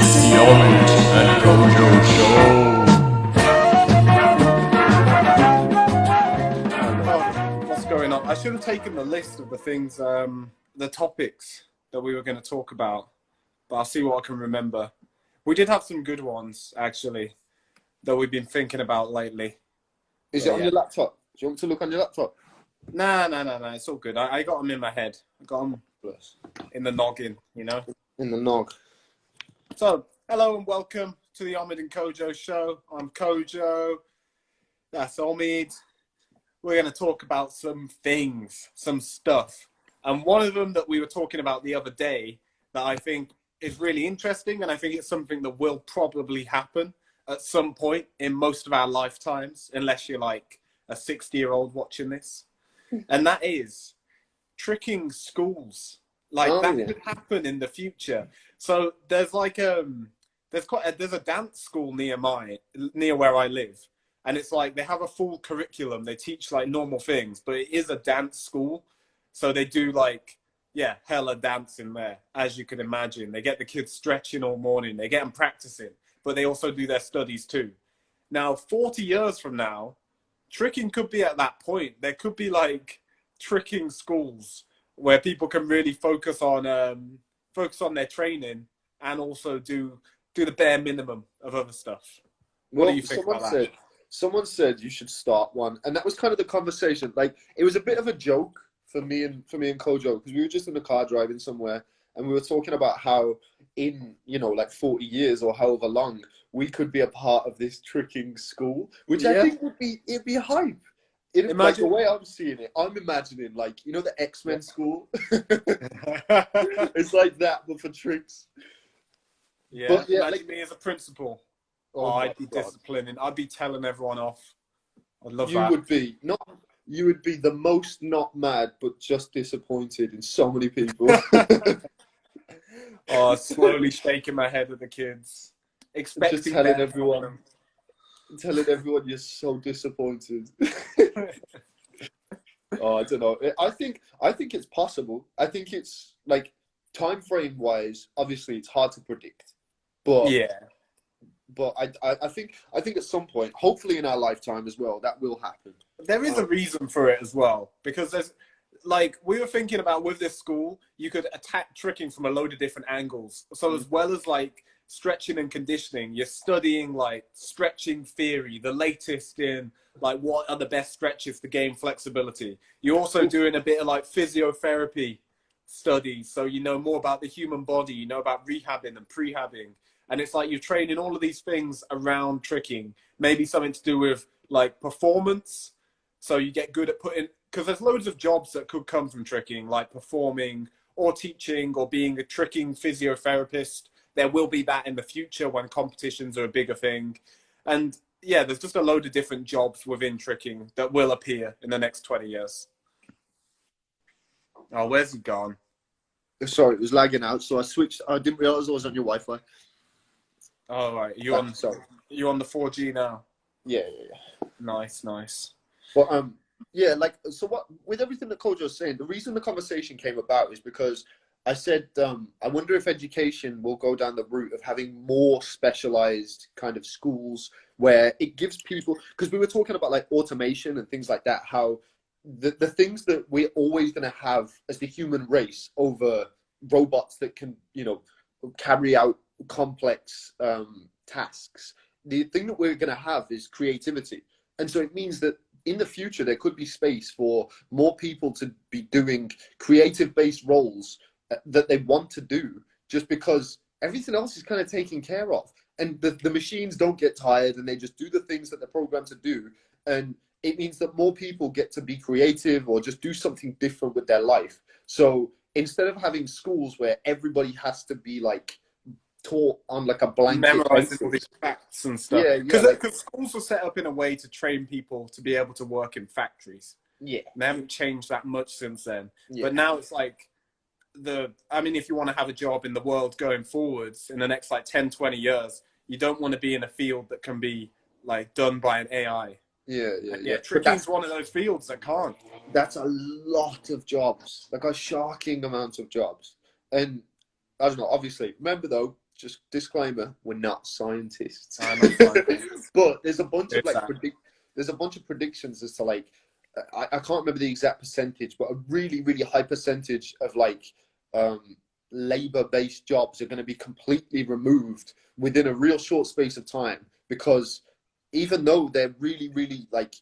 The Omid and Kojo Oh, what's going on? I should have taken the list of the things, the topics that we were going to talk about, but I'll see what I can remember. We did have some good ones, actually, that we've been thinking about lately. Is it on your laptop? Do you want me to look on your laptop? Nah, it's all good. I got them in my head. I got them in the noggin, you know? In the nog. So, hello and welcome to the Omid and Kojo show. I'm Kojo. That's Omid. We're going to talk about some things, some stuff. And one of them that we were talking about the other day that I think is really interesting, and I think it's something that will probably happen at some point in most of our lifetimes, unless you're like a 60-year-old watching this. And that is tricking schools. Could happen in the future. So there's like there's a dance school near where I live, and it's like they have a full curriculum. They teach like normal things, but it is a dance school. So they do hella dancing there, as you can imagine. They get the kids stretching all morning. They get them practicing, but they also do their studies too. Now, 40 years from now, tricking could be at that point. There could be like tricking schools where people can really focus on their training and also do the bare minimum of other stuff. What do you think about that? Someone said you should start one, and that was kind of the conversation. Like, it was a bit of a joke for me and Kojo, because we were just in the car driving somewhere, and we were talking about how in 40 years or however long we could be a part of this tricking school, which I think it'd be hype. Imagine, like, the way I'm seeing it, I'm imagining the X-Men school. It's like that, but for tricks. Yeah, but imagine me as a principal. I'd be disciplining. I'd be telling everyone off. I'd love that. You would be the most not mad, but just disappointed in so many people. Slowly shaking my head at the kids, expecting just telling everyone you're so disappointed. I don't know. I think it's possible. I think it's like time frame wise. Obviously, it's hard to predict, but I think at some point, hopefully in our lifetime as well, that will happen. There is a reason for it as well, because there's we were thinking about with this school, you could attack tricking from a load of different angles. So as well as stretching and conditioning, you're studying stretching theory, the latest in what are the best stretches to gain flexibility. You're also doing a bit of physiotherapy studies, so you know more about the human body, you know about rehabbing and prehabbing, and it's you're training all of these things around tricking. Maybe something to do with performance, so you get good at because there's loads of jobs that could come from tricking, like performing or teaching or being a tricking physiotherapist. There will be that in the future when competitions are a bigger thing. And yeah, there's just a load of different jobs within tricking that will appear in the next 20 years. Oh, where's he gone? Sorry, it was lagging out, so I switched. I didn't realize I was on your Wi-Fi. Oh, right. You on the 4G now? Yeah. Nice. But so what, with everything that Kojo was saying, the reason the conversation came about is because I said, I wonder if education will go down the route of having more specialized kind of schools where it gives people, because we were talking about automation and things like that, how the things that we're always going to have as the human race over robots that can, carry out complex tasks. The thing that we're going to have is creativity. And so it means that in the future, there could be space for more people to be doing creative-based roles that they want to do, just because everything else is kind of taken care of. And the machines don't get tired, and they just do the things that they're programmed to do. And it means that more people get to be creative or just do something different with their life. So instead of having schools where everybody has to be taught on a blanket, memorizing all these facts and stuff. Because schools were set up in a way to train people to be able to work in factories. Yeah. And they haven't changed that much since then. Yeah. But now it's if you want to have a job in the world going forwards in the next 10, 20 years, you don't want to be in a field that can be done by an AI. Yeah. Tricking's one of those fields that can't. That's a lot of jobs, a shocking amount of jobs. And I don't know. Obviously, remember though, just disclaimer: we're not scientists. I'm not scientists. But there's a bunch of like Exactly. there's a bunch of predictions as to like I can't remember the exact percentage, but a really really high percentage of like labor-based jobs are going to be completely removed within a real short space of time, because even though they're really really like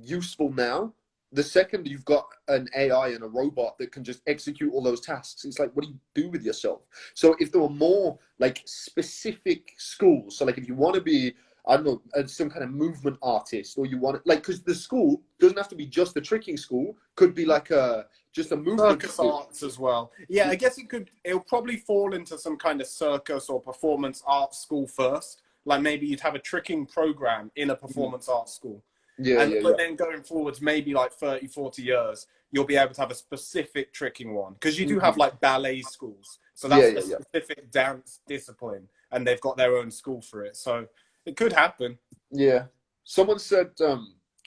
useful now, the second you've got an AI and a robot that can just execute all those tasks, it's like, what do you do with yourself? So if there were more like specific schools, so like if you want to be, I don't know, some kind of movement artist, or you want to, like, because the school doesn't have to be just a tricking school, could be like just a movement Circus school. arts as well. Yeah, I guess it'll probably fall into some kind of circus or performance art school first. Like maybe you'd have a tricking program in a performance art school. Yeah, But then going forwards, maybe like 30, 40 years, you'll be able to have a specific tricking one. Because you do have like ballet schools. So that's a specific dance discipline. And they've got their own school for it. So it could happen. Yeah. Someone said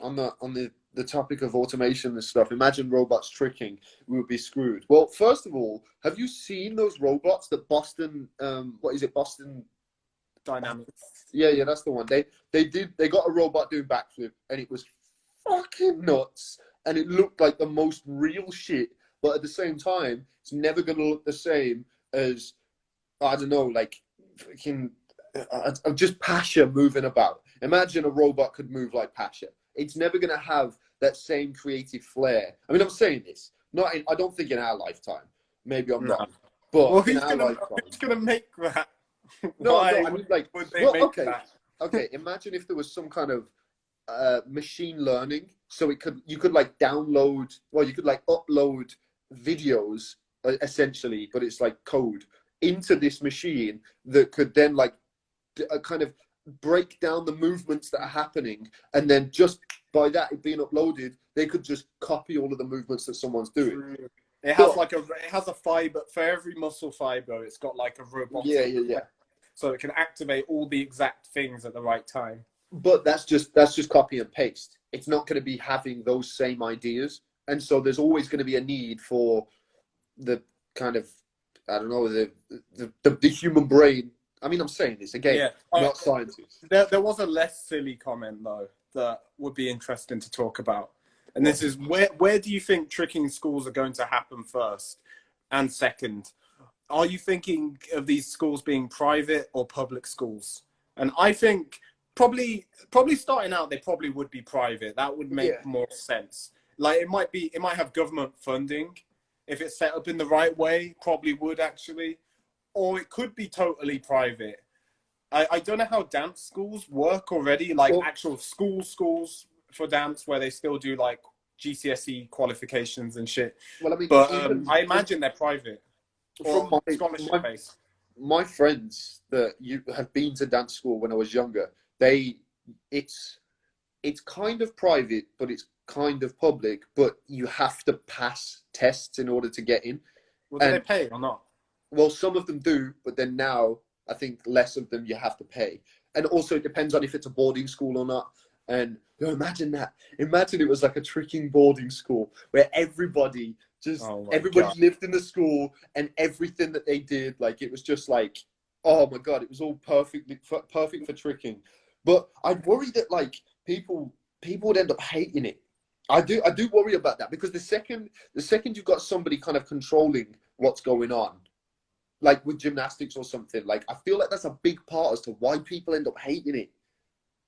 on the topic of automation and stuff, imagine robots tricking, we would be screwed. Well, first of all, have you seen those robots that Boston, what is it, Boston Dynamics. Yeah, that's the one. They got a robot doing backflip, and it was fucking nuts, and it looked like the most real shit. But at the same time, it's never gonna look the same as, I don't know, like fucking just Pasha moving about. Imagine a robot could move like Pasha. It's never gonna have that same creative flair. I mean, I'm saying this I don't think in our lifetime. Maybe I'm wrong, but Well, in our lifetime, who's gonna make that? no, I mean, like, would they make okay, that? okay. Imagine if there was some kind of machine learning, so you could like download, well, you could like upload videos essentially, but it's like code into this machine that could then like kind of break down the movements that are happening, and then just by that it being uploaded, they could just copy all of the movements that someone's doing. It has it has a fiber for every muscle fiber. It's got like a robotic. Yeah. So it can activate all the exact things at the right time. But that's just copy and paste. It's not going to be having those same ideas, and so there's always going to be a need for the kind of, I don't know, the human brain. I mean, I'm saying this again, not scientists. There was a less silly comment though that would be interesting to talk about, and this is where do you think tricking schools are going to happen first, and second, are you thinking of these schools being private or public schools? And I think probably starting out, they probably would be private. That would make more sense. Like it might have government funding if it's set up in the right way, probably would actually, or it could be totally private. I don't know how dance schools work already, like actual schools for dance where they still do like GCSE qualifications and shit. Well, I mean, but I imagine they're private. From scholarship based. My friends that you have been to dance school when I was younger, it's kind of private, but it's kind of public. But you have to pass tests in order to get in. Well, do they pay or not? Well, some of them do, but then now I think less of them you have to pay, and also it depends on if it's a boarding school or not. And imagine that. Imagine it was like a tricking boarding school where everybody lived in the school, and everything that they did, like it was just like, oh my God, it was all perfect for tricking. But I worry that like people would end up hating it. I do worry about that, because the second you've got somebody kind of controlling what's going on, like with gymnastics or something, like I feel like that's a big part as to why people end up hating it.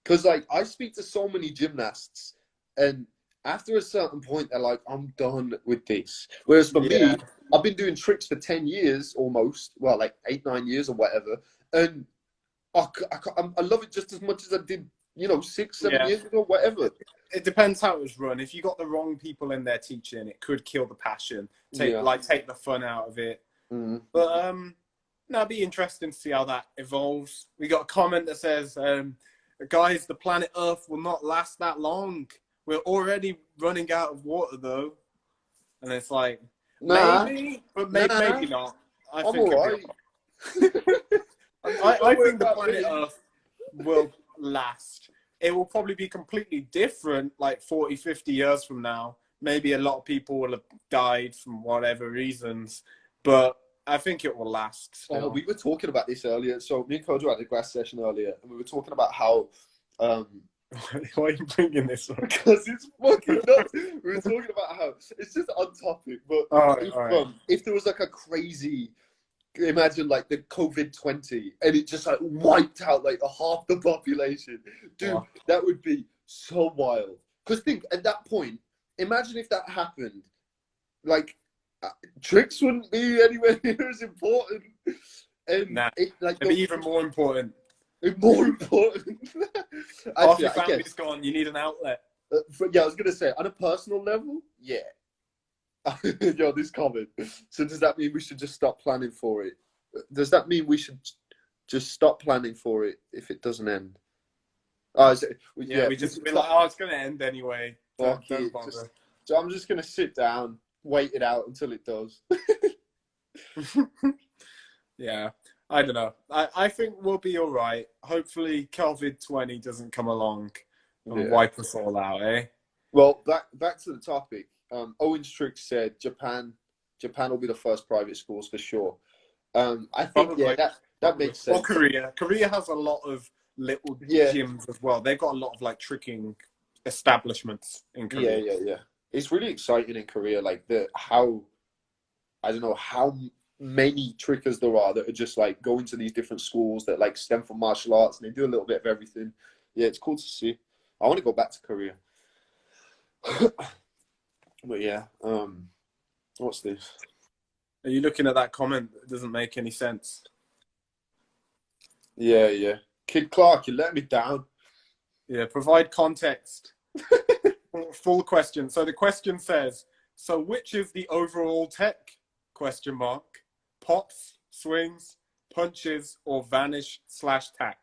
Because like I speak to so many gymnasts, and after a certain point they're like, I'm done with this. Whereas for me, I've been doing tricks for 10 years almost, well, like 8-9 years or whatever, and I love it just as much as I did, 6-7 years ago, whatever. It depends how it was run. If you got the wrong people in there teaching, it could kill the passion, take the fun out of it. But it'd be interesting to see how that evolves. We got a comment that says, guys, the planet Earth will not last that long. We're already running out of water though. And it's like, maybe, but maybe not. I think I think the planet Earth will last. It will probably be completely different like 40, 50 years from now. Maybe a lot of people will have died from whatever reasons. But I think it will last. Still. Oh, we were talking about this earlier. So me and Kojo had a grass session earlier, and we were talking about how. Why are you bringing this up? Because it's fucking nuts. We were talking about how it's just on topic, but if there was like a crazy, imagine like the COVID-20 and it just like wiped out like half the population, dude, that would be so wild. Because think at that point, imagine if that happened, like tricks wouldn't be anywhere near as important, and it'd be even more important. More important. Half your family's gone. You need an outlet. Yeah, I was gonna say on a personal level, yeah. Yo, this comment. So does that mean we should just stop planning for it? Does that mean we should just stop planning for it if it doesn't end? Oh, we just be like, oh, it's gonna end anyway. Don't bother. So I'm just gonna sit down, wait it out until it does. Yeah. I don't know. I think we'll be all right. Hopefully, COVID-20 doesn't come along and wipe us all out, eh? Well, back to the topic. Owen Strick said Japan will be the first private schools for sure. I think that makes sense. Or Korea. Korea has a lot of little gyms as well. They've got a lot of like tricking establishments in Korea. Yeah. It's really exciting in Korea. Like how many trickers there are that are just like going to these different schools that like stem from martial arts, and they do a little bit of everything. Yeah, it's cool to see. I want to go back to Korea. But yeah, what's this? Are you looking at that comment? It doesn't make any sense. Yeah. Kid Clark, you let me down. Yeah, provide context. Full question. So the question says, so which is the overall tech? ? Pops, swings, punches, or vanish/tack? ?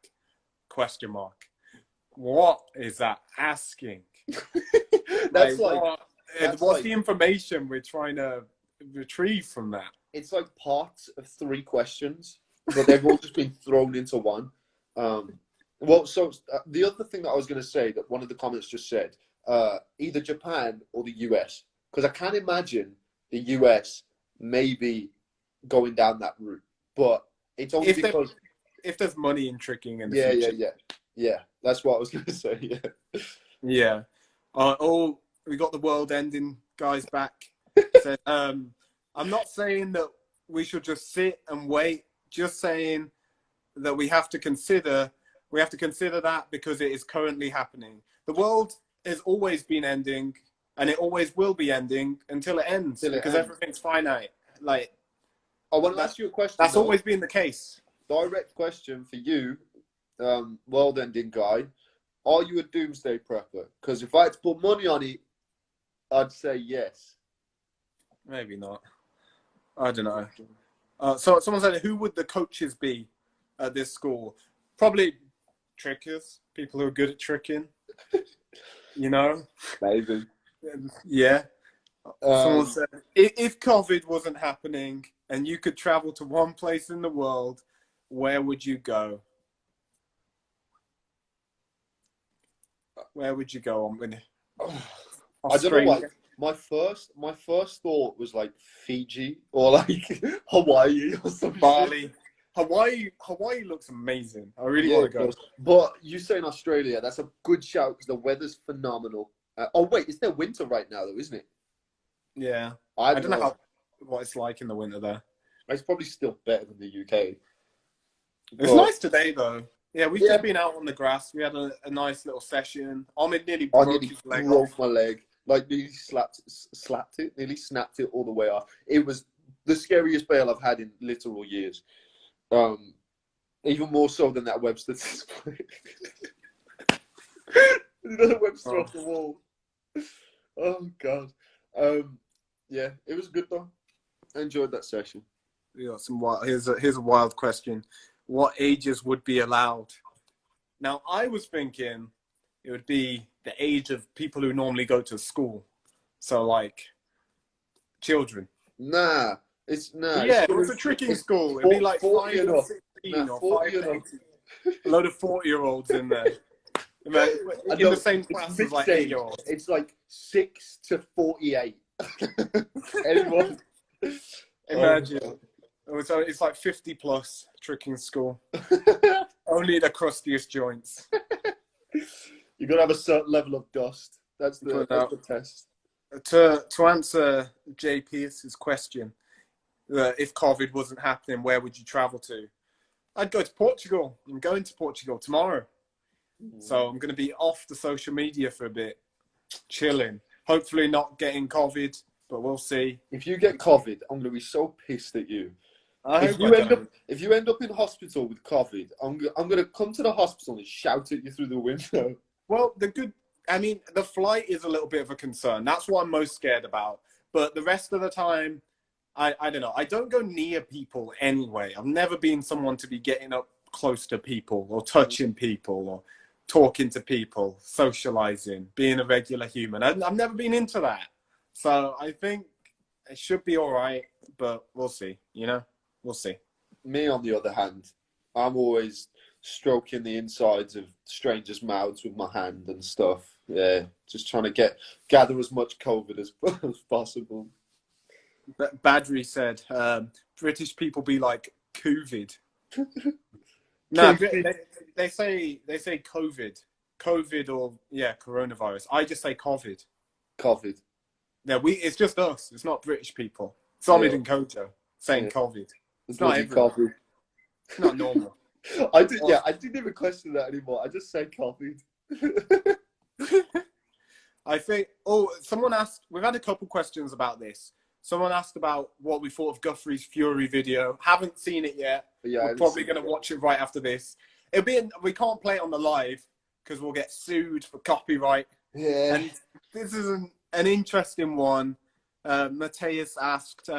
What is that asking? That's what's the information we're trying to retrieve from that? It's like parts of 3 questions, but they've all just been thrown into one. The other thing that I was going to say that one of the comments just said, either Japan or the US, because I can't imagine the US maybe going down that route, but it's only because if there's money in tricking in the future. Yeah, that's what I was going to say. Yeah. We got the world ending guys back. Said, I'm not saying that we should just sit and wait, just saying that we have to consider that because it is currently happening. The world has always been ending, and it always will be ending until it ends, everything's finite. Like, I want to ask you a question. That's always been the case. Direct question for you, world-ending guy. Are you a doomsday prepper? Because if I had to put money on it, I'd say yes. Maybe not. I don't know. So someone said, who would the coaches be at this school? Probably trickers, people who are good at tricking. You know? Maybe. Yeah. Someone said, if COVID wasn't happening and you could travel to one place in the world, where would you go? Where would you go on? I don't know. Like, my first thought was like Fiji or like Hawaii or something. Bali. Hawaii looks amazing. I really want to go. But you say in Australia, that's a good shout because the weather's phenomenal. Wait, it's their winter right now though, isn't it? Yeah. I don't know what it's like in the winter there. It's probably still better than the UK. It's nice today though. Yeah, we've just been out on the grass. We had a nice little session. Omid nearly broke his leg. Broke my leg. Like nearly slapped it. Nearly snapped it all the way off. It was the scariest bail I've had in literal years. Even more so than that Webster display. The Webster off the wall. Oh god. Yeah, it was good though. I enjoyed that session. We got some wild. Here's a wild question. What ages would be allowed? Now, I was thinking it would be the age of people who normally go to school. So, like, children. Nah. Yeah, it was a tricking school. It'd be like 5 to 16 or 5 to 18. A load of 40-year-olds in there. In the same class as like 8-year-olds. It's like 6 to 48. Anyone? Imagine. So it's like 50 plus tricking school. Only the crustiest joints. You've got to have a certain level of dust. That's the test. To answer Jay Pierce's question, if COVID wasn't happening, where would you travel to? I'd go to Portugal. I'm going to Portugal tomorrow. So I'm going to be off the social media for a bit, chilling. Hopefully not getting COVID, but we'll see. If you get COVID, I'm going to be so pissed at you. If you end up in hospital with COVID, I'm going to come to the hospital and shout at you through the window. Well, the flight is a little bit of a concern. That's what I'm most scared about. But the rest of the time, I don't know. I don't go near people anyway. I've never been someone to be getting up close to people or touching people or talking to people, socializing, being a regular human. I've never been into that. So I think it should be all right, but we'll see, We'll see. Me, on the other hand, I'm always stroking the insides of strangers' mouths with my hand and stuff. Yeah, just trying to gather as much COVID as possible. Badri said, British people be like COVID. No, they say COVID or coronavirus. I just say COVID. COVID. Yeah, it's just us. It's not British people. It's Omid and Kojo saying COVID. It's not everyone. It's not normal. I didn't even question that anymore. I just say COVID. I think. Someone asked. We've had a couple questions about this. Someone asked about what we thought of Guthries Fury video. Haven't seen it yet. We're probably going to watch it right after this. We can't play it on the live because we'll get sued for copyright. Yeah. And this is an interesting one. Mateus asked,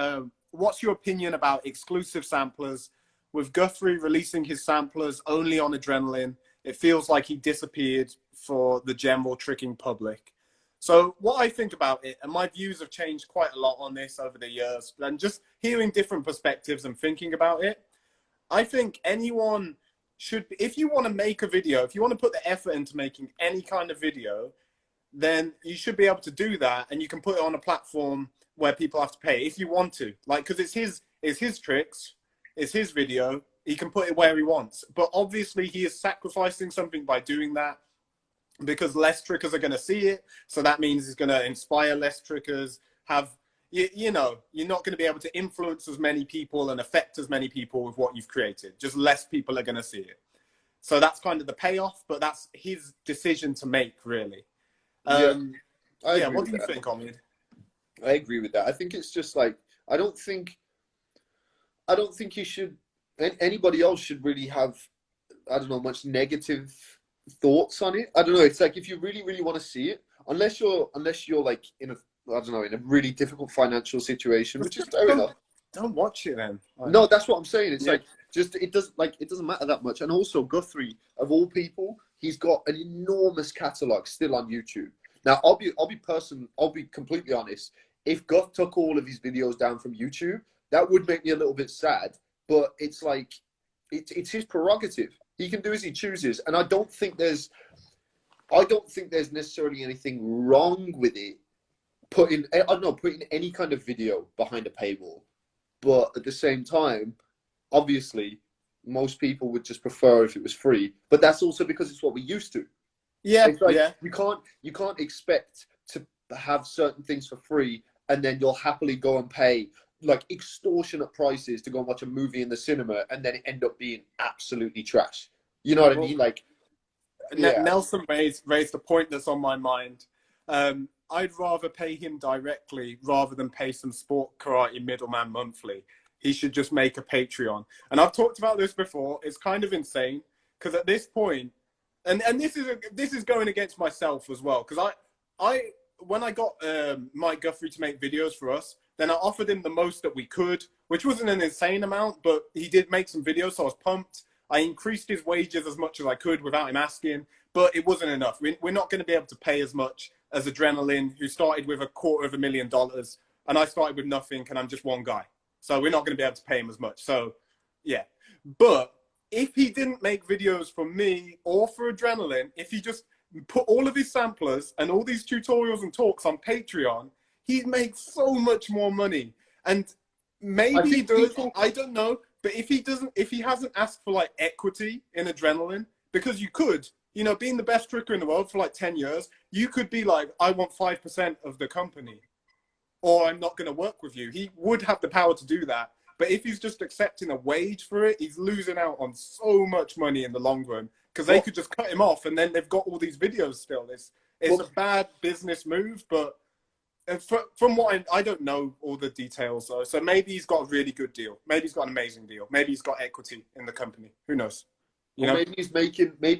what's your opinion about exclusive samplers? With Guthrie releasing his samplers only on adrenaline, it feels like he disappeared for the general tricking public. So what I think about it, and my views have changed quite a lot on this over the years, and just hearing different perspectives and thinking about it, I think anyone should, if you want to make a video, if you want to put the effort into making any kind of video, then you should be able to do that, and you can put it on a platform where people have to pay if you want to, because it's his tricks, it's his video, he can put it where he wants. But obviously he is sacrificing something by doing that, because less trickers are going to see it. So that means he's going to inspire less trickers, you're not going to be able to influence as many people and affect as many people with what you've created. Just less people are going to see it. So that's kind of the payoff, but that's his decision to make, really. What do you think, Omid? I agree with that. I think it's just like, I don't think you should, anybody else should really have, much negative thoughts on it. I don't know. It's like, if you really, really want to see it, unless you're like in a really difficult financial situation, which is fair enough. Don't watch it then. No, that's what I'm saying. It's like, it doesn't matter that much. And also Guthrie, of all people, he's got an enormous catalog still on YouTube. Now, I'll be completely honest. If Guth took all of his videos down from YouTube, that would make me a little bit sad. But it's like, it's his prerogative. He can do as he chooses, and I don't think there's necessarily anything wrong with it. Putting any kind of video behind a paywall, but at the same time, obviously, most people would just prefer if it was free. But that's also because it's what we're used to. Yeah, it's like, you can't expect to have certain things for free, and then you'll happily go and pay like extortionate prices to go and watch a movie in the cinema, and then it end up being absolutely trash. You know what I mean? Like, Nelson raised a point that's on my mind. I'd rather pay him directly rather than pay some sport karate middleman monthly. He should just make a Patreon. And I've talked about this before. It's kind of insane because at this point, and this is going against myself as well, because when I got Mike Guthrie to make videos for us, then I offered him the most that we could, which wasn't an insane amount, but he did make some videos, so I was pumped. I increased his wages as much as I could without him asking, but it wasn't enough. We're not going to be able to pay as much as Adrenaline, who started with $250,000, and I started with nothing, and I'm just one guy. So we're not going to be able to pay him as much. So, yeah. But if he didn't make videos for me or for Adrenaline, if he just put all of his samplers and all these tutorials and talks on Patreon, he'd make so much more money. And maybe he think does. people- I don't know. But if he hasn't asked for like equity in Adrenaline, because you could, you know, being the best tricker in the world for like 10 years, you could be like, I want 5% of the company, or I'm not going to work with you. He would have the power to do that. But if he's just accepting a wage for it, he's losing out on so much money in the long run, because they could just cut him off and then they've got all these videos still. It's a bad business move, but from what I don't know all the details though. So maybe he's got a really good deal. Maybe he's got an amazing deal. Maybe he's got equity in the company. Who knows? You know? Maybe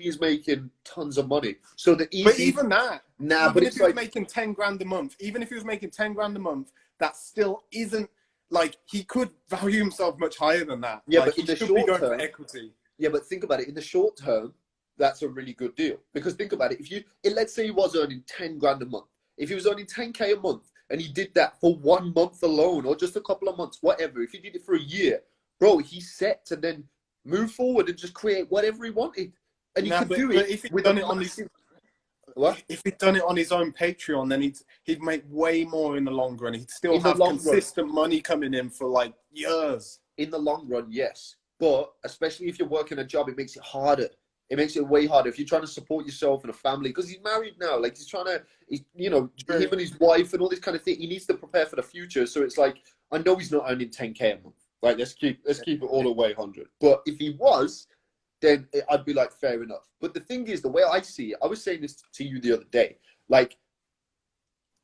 he's making tons of money. So the easy, but even that, but if it's he was like making 10 grand a month, even if he was making 10 grand a month, that still isn't like, he could value himself much higher than that. Yeah, like, but in he the should be short going term, for equity. Yeah, but think about it. In the short term, that's a really good deal. Because think about it. Let's say he was earning 10 grand a month. If he was earning 10K a month and he did that for 1 month alone, or just a couple of months, whatever, if he did it for a year, bro, he's set to then move forward and just create whatever he wanted. And he could do it if he'd with done it on his, what? If he'd done it on his own Patreon, then he'd make way more in the long run. He'd still In the have long consistent money coming in for like years. In the long run, yes. But especially if you're working a job, it makes it harder. It makes it way harder if you're trying to support yourself and a family. Because he's married now, like he's trying to, you know, him and his wife and all this kind of thing. He needs to prepare for the future. So it's like, I know he's not earning 10K a month. Like let's keep it all the way 100. But if he was, then I'd be like, fair enough. But the thing is, the way I see it, I was saying this to you the other day. Like,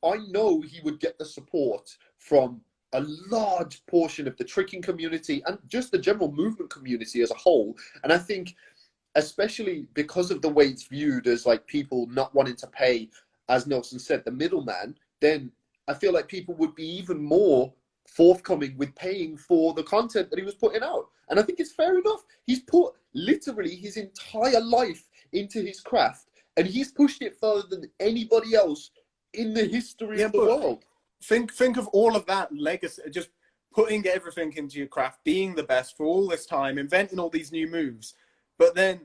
I know he would get the support from a large portion of the tricking community and just the general movement community as a whole. And I think, especially because of the way it's viewed as like people not wanting to pay, as Nelson said, the middleman, then I feel like people would be even more forthcoming with paying for the content that he was putting out. And I think it's fair enough. He's put literally his entire life into his craft, and he's pushed it further than anybody else in the history of the world. Think of all of that legacy, just putting everything into your craft, being the best for all this time, inventing all these new moves, but then,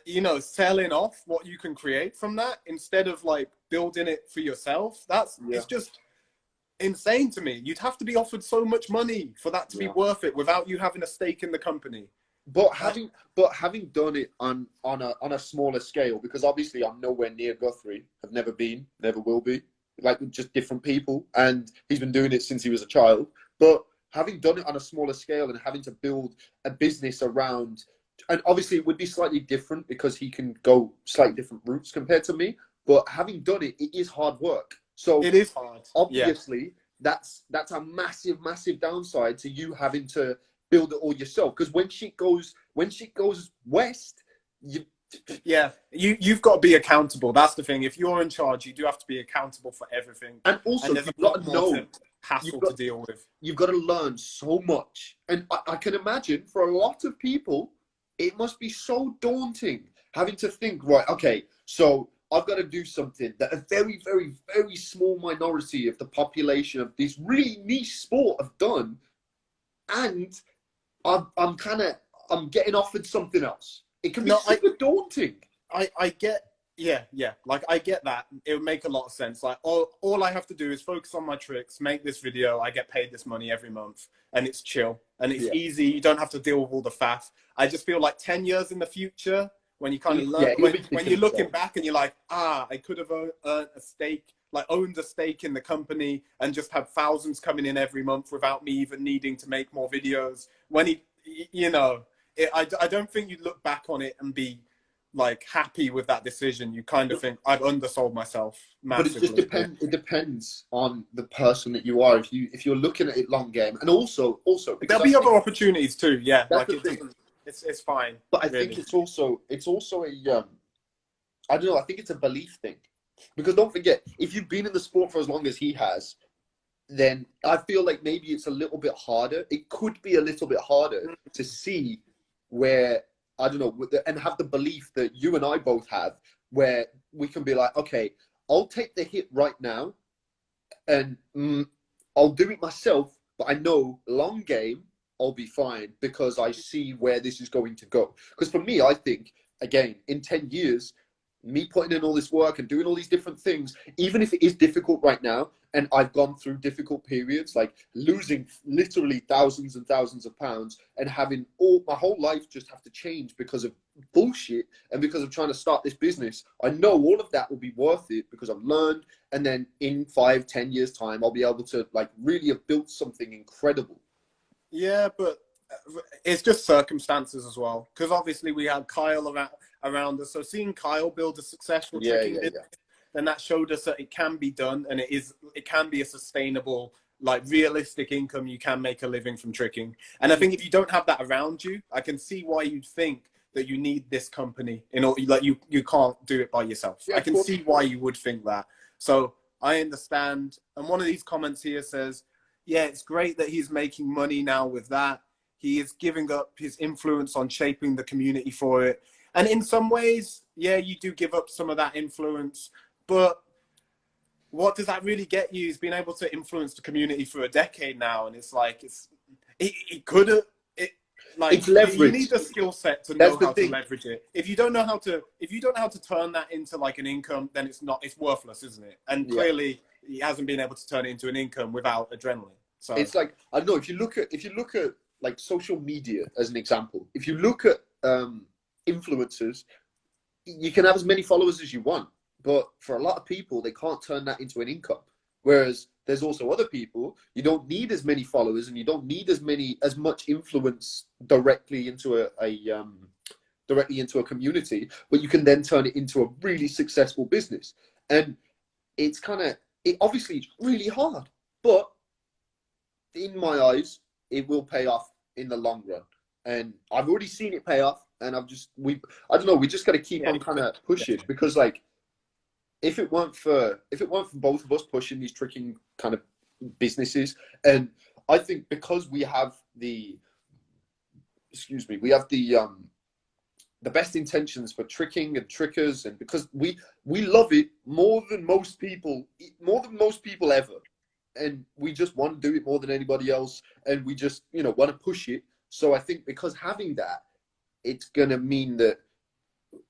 you know, selling off what you can create from that instead of like building it for yourself. It's just insane to me. You'd have to be offered so much money for that to be worth it without you having a stake in the company. But having done it on a smaller scale, because obviously I'm nowhere near Guthrie, have never been, never will be, like just different people, and he's been doing it since he was a child. But having done it on a smaller scale and having to build a business around, and obviously it would be slightly different because he can go slightly different routes compared to me. But having done it, it is hard work. So it is hard. Obviously, that's a massive downside to you having to build it all yourself. Because when shit goes west, you've got to be accountable. That's the thing. If you're in charge, you do have to be accountable for everything. And also, you've got to know, hassle to deal with. You've got to learn so much, and I can imagine for a lot of people, it must be so daunting having to think, right, okay, so I've got to do something that a very, very, very small minority of the population of this really niche sport have done, and I'm getting offered something else. It can be super daunting. I get, like I get that. It would make a lot of sense. Like all I have to do is focus on my tricks, make this video, I get paid this money every month, and it's chill and it's easy. You don't have to deal with all the faff. I just feel like 10 years in the future, when you kind of learn, when you're looking back and you're like, I could have owned a stake in the company and just had thousands coming in every month without me even needing to make more videos. When I don't think you'd look back on it and be like happy with that decision. You kind of think, I've undersold myself massively. But it just depends. It depends on the person that you are. If you're looking at it long game, and also there'll be other opportunities too. Yeah, like it's fine. But I think it's also a I don't know. I think it's a belief thing, because don't forget, if you've been in the sport for as long as he has, then I feel like maybe it's a little bit harder. It could be a little bit harder to see where, I don't know, and have the belief that you and I both have, where we can be like, okay, I'll take the hit right now and I'll do it myself, but I know long game, I'll be fine because I see where this is going to go. Because for me, I think, again, in 10 years, me putting in all this work and doing all these different things, even if it is difficult right now, And I've gone through difficult periods, like losing literally thousands and thousands of pounds and having my whole life just have to change because of bullshit and because of trying to start this business. I know all of that will be worth it because I've learned. And then in 5-10 years time, I'll be able to like really have built something incredible. Yeah, but it's just circumstances as well. Because obviously we had Kyle around us. So seeing Kyle build a successful tricking business, then that showed us that it can be done, and it can be a sustainable, like realistic income. You can make a living from tricking. And I think if you don't have that around you, I can see why you'd think that you need this company in order, like you can't do it by yourself. Yeah, I can see why you would think that. So I understand. And one of these comments here says, yeah, it's great that he's making money now with that. He is giving up his influence on shaping the community for it. And in some ways, yeah, you do give up some of that influence. But what does that really get you? He's been able to influence the community for a decade now. And it's like, it could have, it's leverage. You need a skill set to know how to leverage it. If you don't know how to turn that into like an income, then it's worthless, isn't it? And clearly he hasn't been able to turn it into an income without adrenaline. So it's like, I don't know, if you look at like social media as an example, if you look at influencers, you can have as many followers as you want, but for a lot of people, they can't turn that into an income. Whereas there's also other people, you don't need as many followers and you don't need as much influence directly into a community, but you can then turn it into a really successful business. And it's obviously it's really hard, but in my eyes, it will pay off in the long run. And I've already seen it pay off. And I don't know, we just got to keep on kind of pushing, because like, if it weren't for both of us pushing these tricking kind of businesses, and I think because we have the best intentions for tricking and trickers, and because we love it more than most people ever, and we just want to do it more than anybody else, and we just want to push it. So I think because having that, it's going to mean that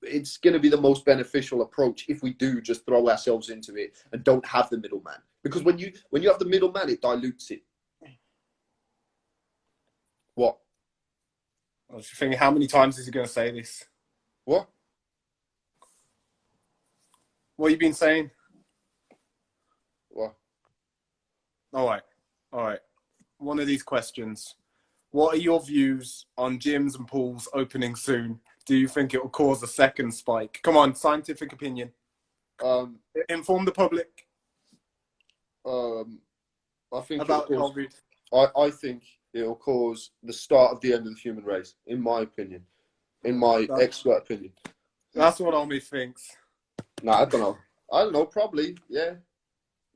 it's going to be the most beneficial approach if we do just throw ourselves into it and don't have the middleman. Because when you have the middleman, it dilutes it. What? I was thinking, how many times is he going to say this? What? What have you been saying? What? All right. One of these questions. What are your views on gyms and pools opening soon? Do you think it will cause a second spike? Come on, scientific opinion. Inform the public. I think about COVID. I think it will cause the start of the end of the human race, in my opinion, expert opinion. That's what Omid thinks. No, I don't know. Probably, yeah.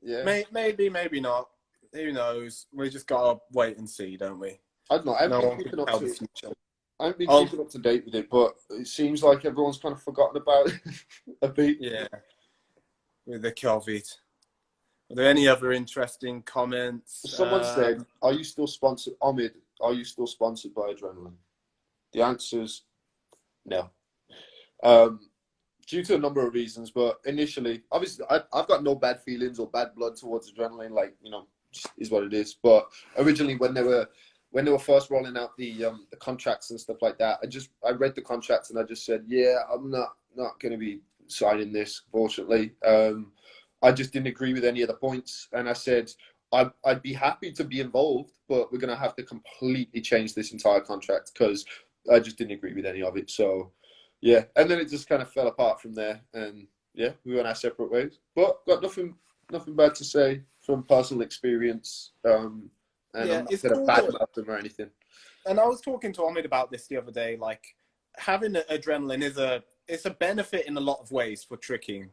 Maybe, maybe not. Who knows? We just gotta wait and see, don't we? I don't know. I haven't been keeping up to date with it, but it seems like everyone's kind of forgotten about it a bit. Yeah, with the COVID. Are there any other interesting comments? Someone said, "Are you still sponsored, Omid? Are you still sponsored by Adrenaline?" The answer's no. Due to a number of reasons, but initially, obviously, I've got no bad feelings or bad blood towards Adrenaline. Like, just is what it is. But originally, when they were first rolling out the contracts and stuff like that, I read the contracts and I just said, yeah, I'm not going to be signing this, fortunately. I just didn't agree with any of the points, and I said I'd be happy to be involved, but we're going to have to completely change this entire contract because I just didn't agree with any of it. So yeah, and then it just kind of fell apart from there, and yeah, we went our separate ways. But got nothing bad to say from personal experience. And yeah, I'm not going to badmouth them or anything. And I was talking to Omid about this the other day. Like, having adrenaline it's a benefit in a lot of ways for tricking.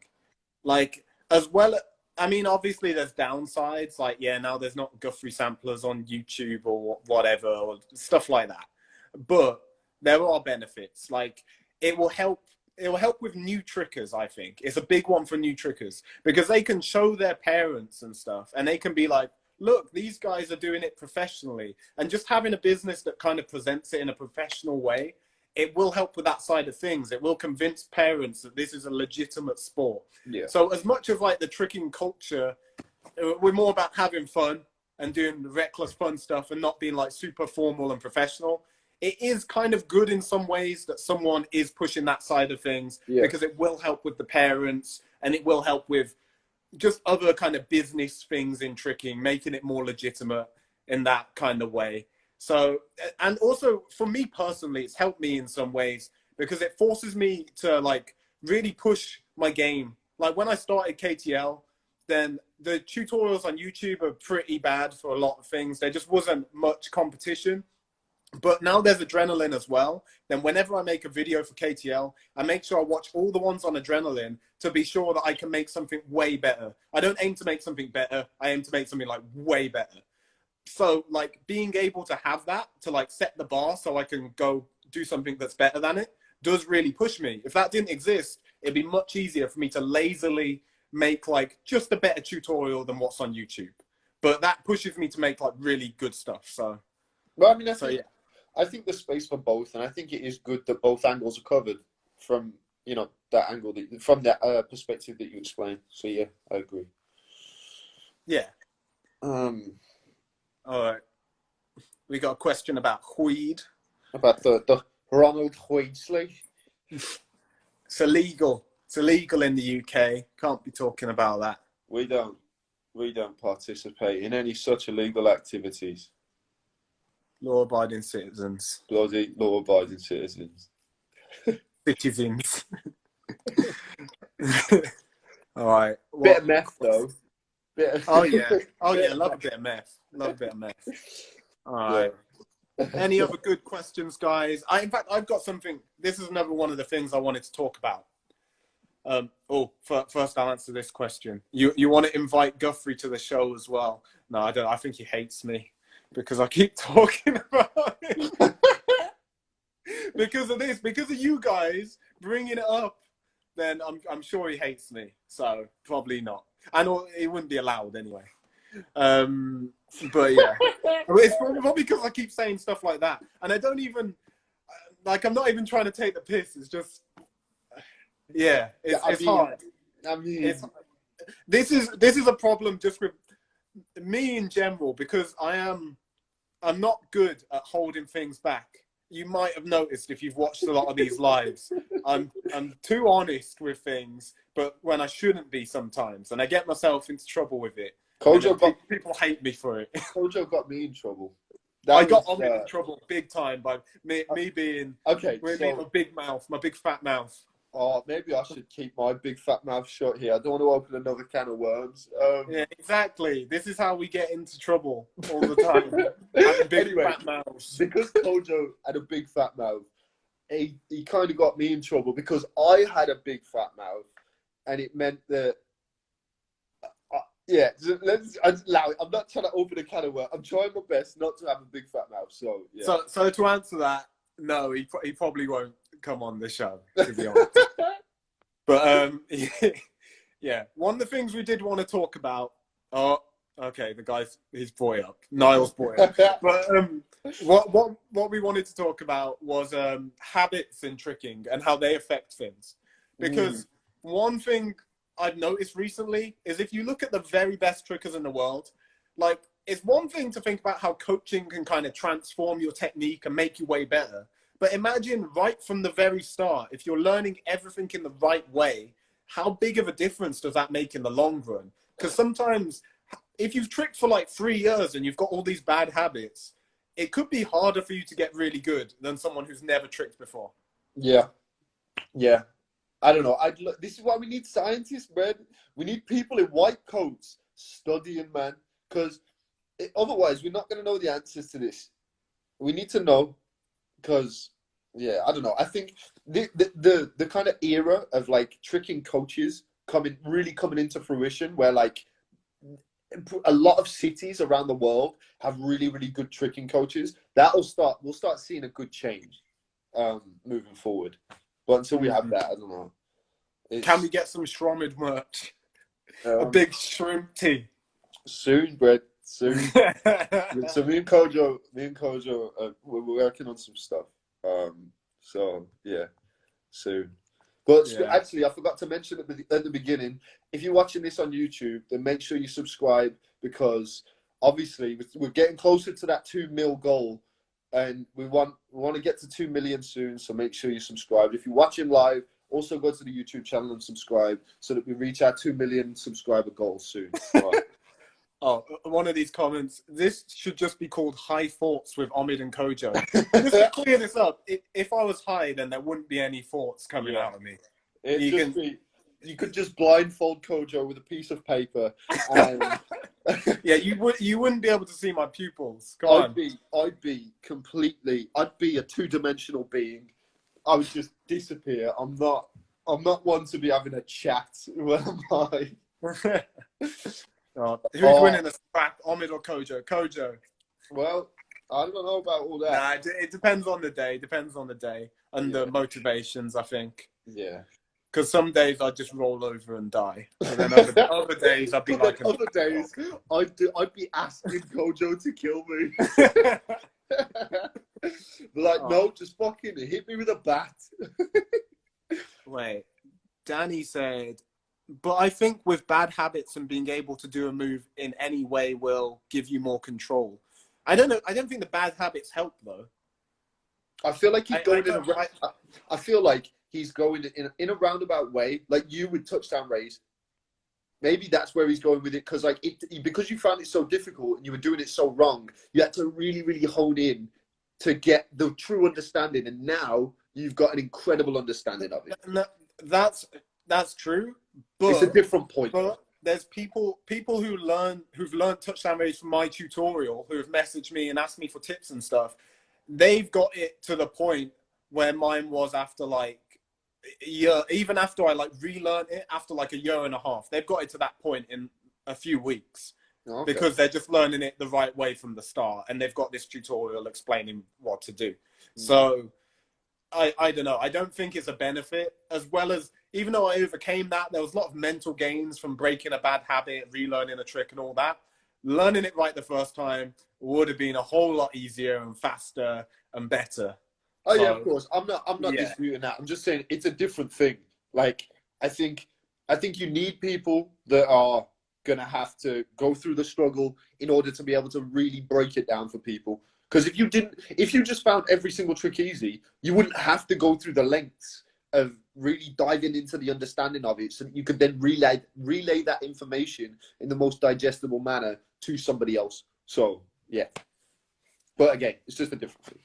Like, as well, I mean, obviously there's downsides. Like, yeah, now there's not Guthrie samplers on YouTube or whatever, or stuff like that. But there are benefits. Like, it will help with new trickers, I think. It's a big one for new trickers because they can show their parents and stuff, and they can be like, look, these guys are doing it professionally. And just having a business that kind of presents it in a professional way, it will help with that side of things. It will convince parents that this is a legitimate sport. Yeah. So as much of like the tricking culture we're more about having fun and doing reckless fun stuff and not being like super formal and professional. It is kind of good in some ways that someone is pushing that side of things, because it will help with the parents and it will help with just other kind of business things in tricking, making it more legitimate in that kind of way. So, and also for me personally, it's helped me in some ways because it forces me to like really push my game. Like when I started KTL, then the tutorials on YouTube are pretty bad for a lot of things. There just wasn't much competition. But now there's adrenaline as well. Then whenever I make a video for KTL, I make sure I watch all the ones on adrenaline to be sure that I can make something way better. I don't aim to make something better. I aim to make something like way better. So like being able to have that to like set the bar so I can go do something that's better than it does really push me. If that didn't exist, it'd be much easier for me to lazily make like just a better tutorial than what's on YouTube. But that pushes me to make like really good stuff. So, well, I mean, I think there's space for both, and I think it is good that both angles are covered from, you know, that angle, from that perspective that you explained. So yeah, I agree. Yeah. All right. We got a question about weed. About the Ronald Weasley. It's illegal. It's illegal in the UK. Can't be talking about that. We don't participate in any such illegal activities. Law-abiding citizens. Bloody law-abiding citizens. Citizens. All right. Bit of meth, though. Oh, yeah. Oh, yeah. Love a bit of meth. Love a bit of meth. All right. Yeah. Any other good questions, guys? In fact, I've got something. This is another one of the things I wanted to talk about. First I'll answer this question. You want to invite Guthrie to the show as well? No, I don't. I think he hates me because I keep talking about it. Because of this, because of you guys bringing it up, then I'm sure he hates me. So probably not. And it wouldn't be allowed anyway. But yeah, it's probably because I keep saying stuff like that, and I don't even like. I'm not even trying to take the piss. It's just, yeah, it's hard. I mean, this is a problem just with me in general, because I'm not good at holding things back. You might have noticed if you've watched a lot of these lives. I'm too honest with things, but when I shouldn't be sometimes, and I get myself into trouble with it. People hate me for it. Kojo got me in trouble. I got Omid in trouble big time by me being being a big mouth, my big fat mouth. Oh, maybe I should keep my big fat mouth shut here. I don't want to open another can of worms. Yeah, exactly. This is how we get into trouble all the time. Having big fat mouths. Because Kojo had a big fat mouth, he kind of got me in trouble because I had a big fat mouth, and it meant that. I'm not trying to open a can of worms. I'm trying my best not to have a big fat mouth. So yeah. So to answer that, no, he probably won't come on the show, to be honest. But yeah, one of the things we did want to talk about. Oh, okay, the guy's his boy up, Niall's boy up. But what we wanted to talk about was habits in tricking and how they affect things. Because one thing I've noticed recently is if you look at the very best trickers in the world, like it's one thing to think about how coaching can kind of transform your technique and make you way better. But imagine right from the very start, if you're learning everything in the right way, how big of a difference does that make in the long run? Because sometimes if you've tricked for like 3 years and you've got all these bad habits, it could be harder for you to get really good than someone who's never tricked before. Yeah. Yeah. I don't know. This is why we need scientists, man. We need people in white coats studying, man. Because otherwise, we're not going to know the answers to this. We need to know. Because, yeah, I don't know. I think the kind of era of like tricking coaches coming into fruition, where like a lot of cities around the world have really, really good tricking coaches. We'll start seeing a good change moving forward. But until we have that, I don't know. Can we get some Shromid merch? A big shrimp tea. Soon, Brett. Soon. So me and Kojo, we're working on some stuff. So yeah, soon. But Yeah. actually, I forgot to mention at the beginning, if you're watching this on YouTube, then make sure you subscribe, because obviously we're getting closer to that 2 mil goal, and we want to get to 2 million soon. So make sure you subscribe. If you're watching live, also go to the YouTube channel and subscribe so that we reach our 2 million subscriber goal soon. Right. Oh, one of these comments. This should just be called High Thoughts with Omid and Kojo. Just to clear this up, if I was high, then there wouldn't be any thoughts coming out of me. You could just blindfold Kojo with a piece of paper, and yeah, you wouldn't be able to see my pupils. I'd be a two-dimensional being. I would just disappear. I'm not one to be having a chat when I'm high. Who's winning the scrap, Omid or Kojo? Kojo. Well, I don't know about all that. Nah, it depends on the day. And the motivations, I think. Yeah. Because some days I just roll over and die, and then other days I'd be like. Other days I'd be asking Kojo to kill me. Like, no, just fucking hit me with a bat. Wait, Danny said, but I think with bad habits and being able to do a move in any way will give you more control. I don't know. I don't think the bad habits help though. I feel like he's going I feel like he's going in a roundabout way, like you with touchdown raise. Maybe that's where he's going with it, because because you found it so difficult and you were doing it so wrong, you had to really, really hone in to get the true understanding, and now you've got an incredible understanding of it. That's true, but it's a different point. But there's people who've learned touchdown raise from my tutorial, who have messaged me and asked me for tips and stuff. They've got it to the point where mine was after like a year, even after I like relearned it after like a year and a half. They've got it to that point in a few weeks. Okay. Because they're just learning it the right way from the start, and they've got this tutorial explaining what to do. So I don't know. I don't think it's a benefit, as well as, even though I overcame that, there was a lot of mental gains from breaking a bad habit, relearning a trick and all that. Learning it right the first time would have been a whole lot easier and faster and better. Oh yeah, of course. I'm not disputing that. I'm just saying it's a different thing. Like, I think you need people that are gonna have to go through the struggle in order to be able to really break it down for people. Because if you just found every single trick easy, you wouldn't have to go through the lengths of really diving into the understanding of it, so that you could then relay that information in the most digestible manner to somebody else. So yeah, but again, it's just a different thing.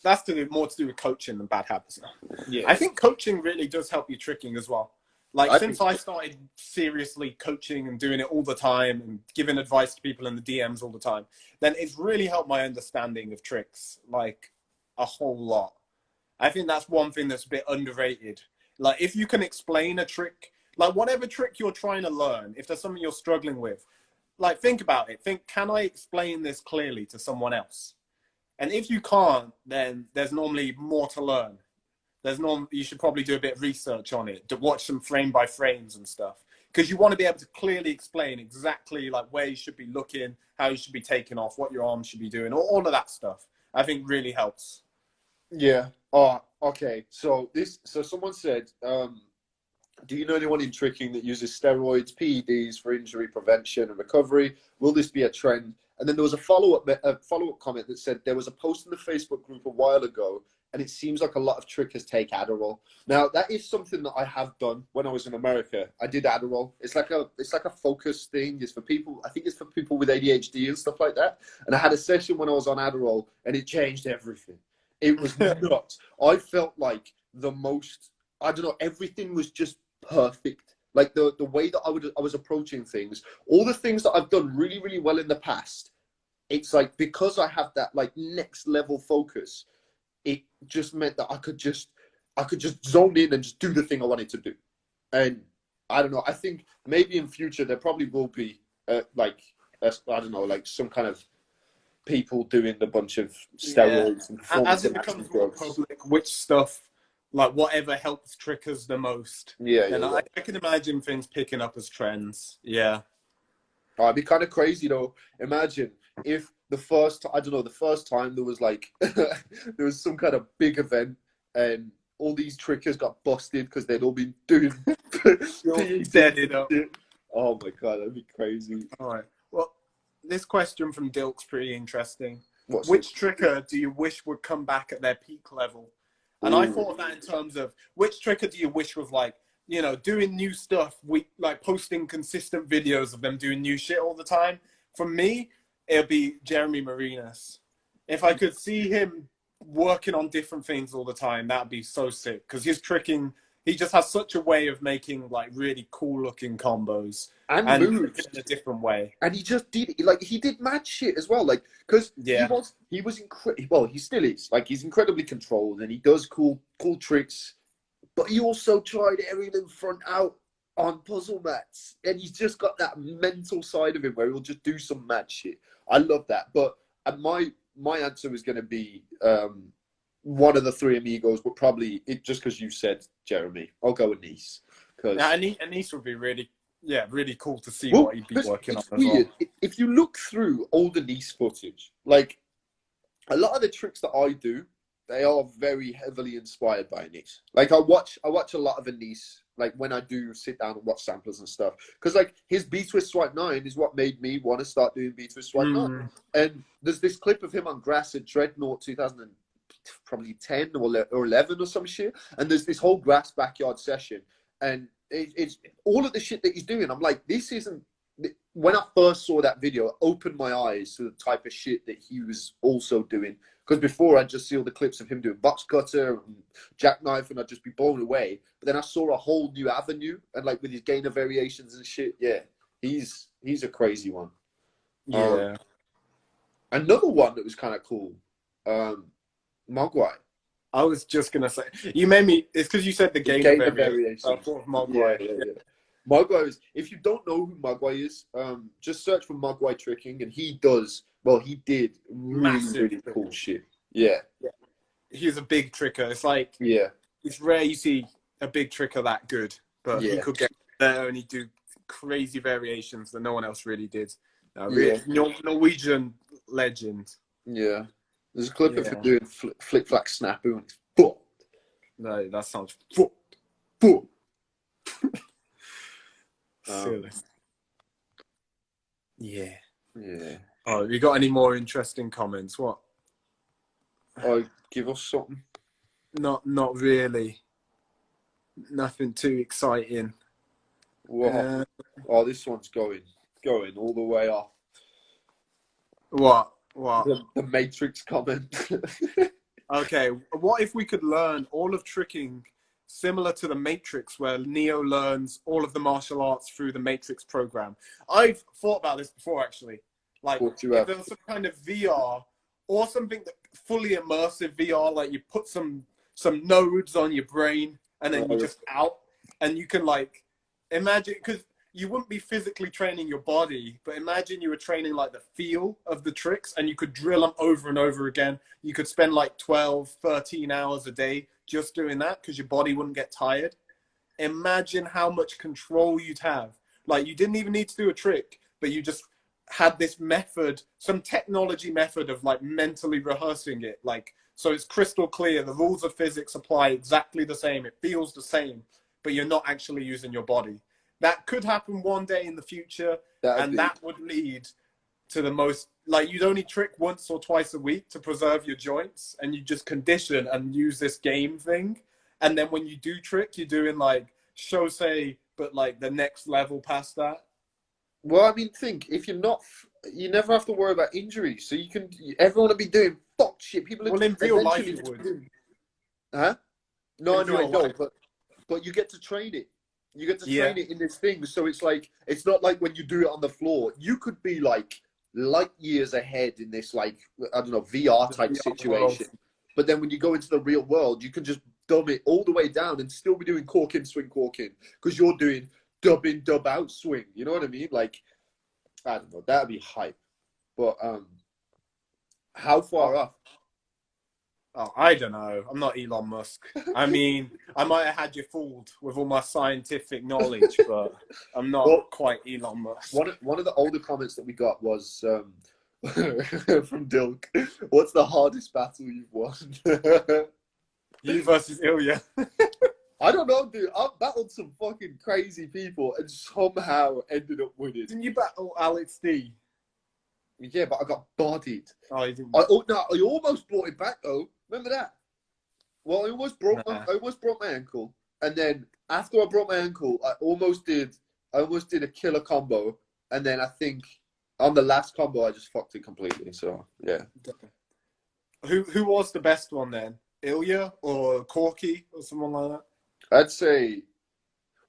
That's more to do with coaching than bad habits. Yeah, I think coaching really does help you tricking as well. Like, since I started seriously coaching and doing it all the time and giving advice to people in the DMs all the time, then it's really helped my understanding of tricks, like, a whole lot. I think that's one thing that's a bit underrated. Like, if you can explain a trick, like whatever trick you're trying to learn, if there's something you're struggling with, like, think about it. Think, can I explain this clearly to someone else? And if you can't, then there's normally more to learn. You should probably do a bit of research on it, to watch some frame by frames and stuff, because you want to be able to clearly explain exactly like where you should be looking, how you should be taking off, what your arms should be doing, all of that stuff. I think really helps. Yeah. Oh, okay. So someone said, do you know anyone in tricking that uses steroids, PEDs for injury prevention and recovery? Will this be a trend? And then there was a follow-up comment that said there was a post in the Facebook group a while ago, and it seems like a lot of trickers take Adderall. Now, that is something that I have done when I was in America. I did Adderall. It's like a focus thing. It's for people. I think it's for people with ADHD and stuff like that. And I had a session when I was on Adderall, and it changed everything. It was nuts. I felt like I don't know, everything was just perfect. Like the way that I was approaching things, all the things that I've done really, really well in the past, it's like, because I have that like next level focus, it just meant that I could just zone in and just do the thing I wanted to do. And I don't know, I think maybe in future there probably will be I don't know, like some kind of people doing a bunch of steroids and performance as it becomes more public, which stuff, like whatever helps trickers the most. I can imagine things picking up as trends. Yeah. Oh, it'd be kind of crazy though. Imagine if the first time there was like there was some kind of big event, and all these trickers got busted because they'd all been doing Set it up. Oh my god, that'd be crazy. All right. Well, this question from Dilk's pretty interesting. What's Which tricker do you wish would come back at their peak level? And I thought of that in terms of which tricker do you wish was like, you know, doing new stuff, like posting consistent videos of them doing new shit all the time. For me, it'd be Jeremy Marinas. If I could see him working on different things all the time, that'd be so sick. Because his tricking, he just has such a way of making like really cool looking combos and moves in a different way. And he just did like he did mad shit as well. Like because he was incredible. Well, he still is. Like he's incredibly controlled and he does cool tricks. But he also tried aerial front out on puzzle mats, and he's just got that mental side of him where he'll just do some mad shit. I love that. But my answer was going to be one of the three amigos, but probably just because you said Jeremy. I'll go with Nice. And Nice would be really cool to see what he'd be working on as well. If you look through older Nice footage, like a lot of the tricks that I do, they are very heavily inspired by Nice. Like I watch a lot of Nice, like when I do sit down and watch samplers and stuff, because like his B-Twist Swipe 9 is what made me want to start doing B-Twist Swipe 9. And there's this clip of him on grass at Dreadnought 2010 or 11 or some shit, and there's this whole grass backyard session, and it's all of the shit that he's doing. I'm like, this isn't. When I first saw that video, it opened my eyes to the type of shit that he was also doing. Because before I'd just see all the clips of him doing box cutter and jackknife, and I'd just be blown away. But then I saw a whole new avenue, and like with his gainer variations and shit, yeah, he's a crazy one. Yeah. Another one that was kind of cool, Mogwai. I was just gonna say, you made me. It's because you said the gainer variations. I thought of Mogwai. Yeah. Mogwai is. If you don't know who Mogwai is, just search for Mogwai tricking, and he does. Well, he did really cool shit. Yeah. He's a big tricker. It's like it's rare you see a big tricker that good, but he could get there and he'd do crazy variations that no one else really did. Norwegian legend. Yeah. There's a clip of him doing flick flack snap and it's fucked. No, that sounds fucked. Silly. Yeah. Oh, have you got any more interesting comments? What? Oh, give us something. Not really. Nothing too exciting. What? This one's going all the way off. What? The Matrix comment. Okay, what if we could learn all of tricking similar to the Matrix, where Neo learns all of the martial arts through the Matrix program? I've thought about this before, actually. Like, if there was some kind of VR or something that fully immersive VR, like you put some nodes on your brain and then you're just out, and you can like imagine, because you wouldn't be physically training your body, but imagine you were training like the feel of the tricks, and you could drill them over and over again. You could spend like 12, 13 hours a day just doing that because your body wouldn't get tired. Imagine how much control you'd have. Like, you didn't even need to do a trick, but you just had this method, some technology method of like mentally rehearsing it. Like, so it's crystal clear. The rules of physics apply exactly the same. It feels the same, but you're not actually using your body. That could happen one day in the future, that would lead to the most, like, you'd only trick once or twice a week to preserve your joints, and you just condition and use this game thing. And then when you do trick, you're doing like Shosei, but like the next level past that. Well, I mean, think, if you're not, you never have to worry about injuries. So everyone will be doing fuck shit. People well, in real life you would. Huh? No, I know, but you get to train it. You get to train it in this thing. So it's like, it's not like when you do it on the floor. You could be like light years ahead in this, like, I don't know, VR type situation. But then when you go into the real world, you can just dumb it all the way down and still be doing cork in, swing, cork in. Because you're doing dub in, dub out swing. You know what I mean? Like, I don't know. That'd be hype. But how far off? Oh, I don't know. I'm not Elon Musk. I mean, I might have had you fooled with all my scientific knowledge, but I'm not quite Elon Musk. One of the older comments that we got was from Dilk. What's the hardest battle you've won? You versus Ilya. I don't know, dude. I've battled some fucking crazy people and somehow ended up winning. Didn't you battle Alex D? Yeah, but I got bodied. Oh, you didn't. I almost brought it back though. Remember that? Well, I almost broke my ankle, and then after I broke my ankle, I almost did a killer combo, and then I think on the last combo I just fucked it completely. So yeah. Who was the best one then? Ilya or Corky or someone like that? I'd say,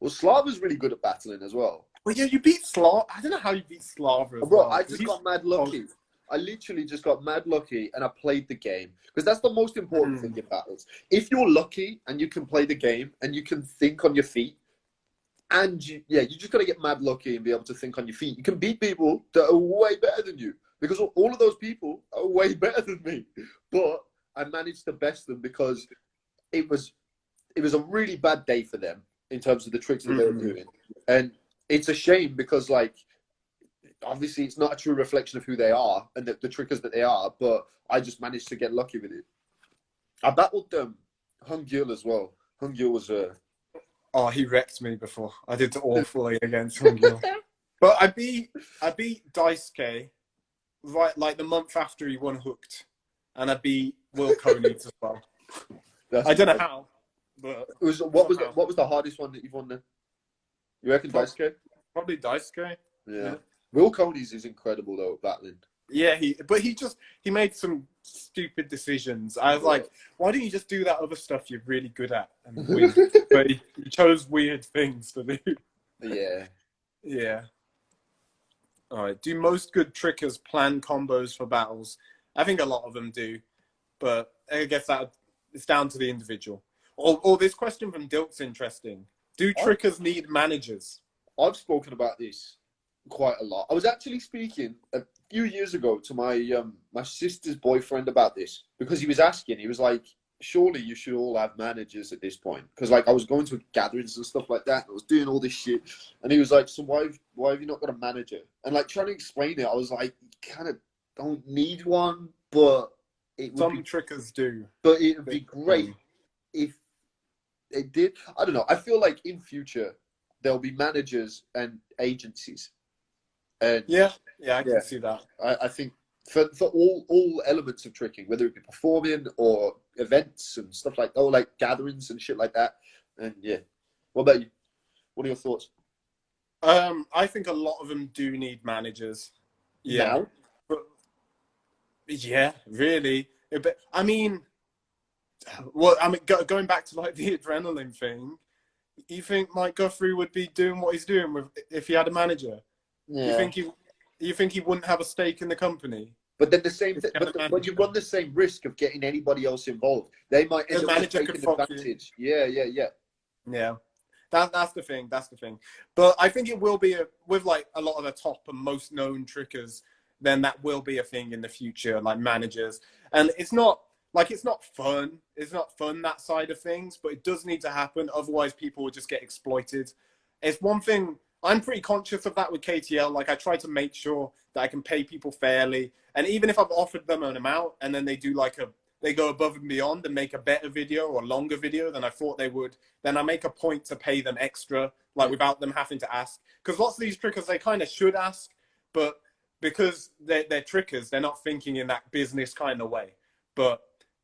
well, Slava's really good at battling as well. Well, yeah, you beat Slav. I don't know how you beat Slava as Bro, well. I just got mad lucky. I literally just got mad lucky and I played the game. Because that's the most important thing in battles. If you're lucky and you can play the game and you can think on your feet, and you just got to get mad lucky and be able to think on your feet. You can beat people that are way better than you. Because all of those people are way better than me. But I managed to best them because it was a really bad day for them in terms of the tricks that they were doing. And it's a shame because, like, obviously it's not a true reflection of who they are and the trickers that they are, but I just managed to get lucky with it. I battled Hung Gil as well. Hung Gil was Oh, he wrecked me before. I did awfully against Hung Gil. But I beat Daisuke right like the month after he won Hooked. And I beat Will Koenig as well. I don't know how, but what was the hardest one that you've won then? You reckon Daisuke? Probably Daisuke. Yeah. Will Cody's is incredible though at battling. Yeah, he made some stupid decisions. I was like, why don't you just do that other stuff you're really good at and win? But he chose weird things to do. Yeah. Yeah. All right. Do most good trickers plan combos for battles? I think a lot of them do, but I guess that it's down to the individual. Or this question from Dilt's interesting. Do trickers need managers? I've spoken about this quite a lot. I was actually speaking a few years ago to my sister's boyfriend about this because he was asking. He was like, "Surely you should all have managers at this point?" Because like I was going to gatherings and stuff like that, and I was doing all this shit, and he was like, "So why have you not got a manager?" And like trying to explain it, I was like, "You kind of don't need one, but some trickers do. But it would be great if they did." I don't know. I feel like in future there'll be managers and agencies. And yeah, I can see that. I think for all elements of tricking, whether it be performing or events and stuff like that, or like gatherings and shit like that. And yeah, what about you? What are your thoughts? I think a lot of them do need managers. Yeah, now? But yeah, really. But I mean, going back to like the adrenaline thing. You think Mike Guthrie would be doing what he's doing if he had a manager? Yeah. You think he wouldn't have a stake in the company? But then the same thing, but you run the same risk of getting anybody else involved. They might end up taking advantage. Yeah. Yeah. That's the thing. But I think it will be with like a lot of the top and most known trickers. Then that will be a thing in the future, like managers. And it's not fun. It's not fun, that side of things, but it does need to happen. Otherwise, people will just get exploited. It's one thing. I'm pretty conscious of that with KTL. Like, I try to make sure that I can pay people fairly. And even if I've offered them an amount and then they do they go above and beyond and make a better video or a longer video than I thought they would, then I make a point to pay them extra, like without them having to ask. Because lots of these trickers, they kind of should ask, but because they're trickers, they're not thinking in that business kind of way. But